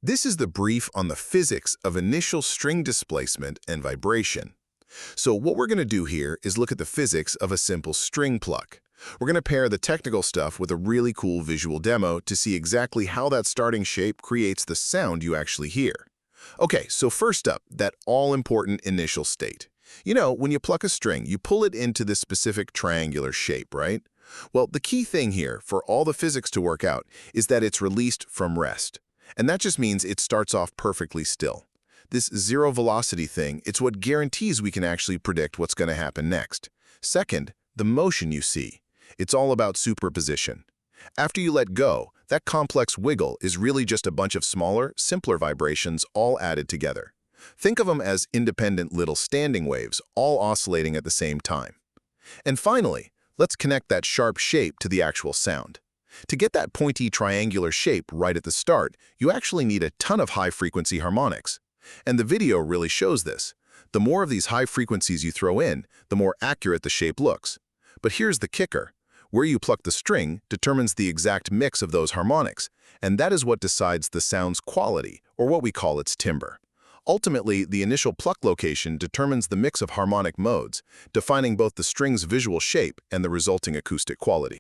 This is the brief on the physics of initial string displacement and vibration. So what we're going to do here is look at the physics of a simple string pluck. We're going to pair the technical stuff with a really cool visual demo to see exactly how that starting shape creates the sound you actually hear. Okay, so first up, that all-important initial state. You know, when you pluck a string, you pull it into this specific triangular shape, right? Well, the key thing here, for all the physics to work out, is that it's released from rest. And that just means it starts off perfectly still. This zero velocity thing, it's what guarantees we can actually predict what's going to happen next. Second, the motion you see. It's all about superposition. After you let go, that complex wiggle is really just a bunch of smaller, simpler vibrations all added together. Think of them as independent little standing waves, all oscillating at the same time. And finally, let's connect that sharp shape to the actual sound. To get that pointy triangular shape right at the start, you actually need a ton of high-frequency harmonics. And the video really shows this. The more of these high frequencies you throw in, the more accurate the shape looks. But here's the kicker. Where you pluck the string determines the exact mix of those harmonics, and that is what decides the sound's quality, or what we call its timbre. Ultimately, the initial pluck location determines the mix of harmonic modes, defining both the string's visual shape and the resulting acoustic quality.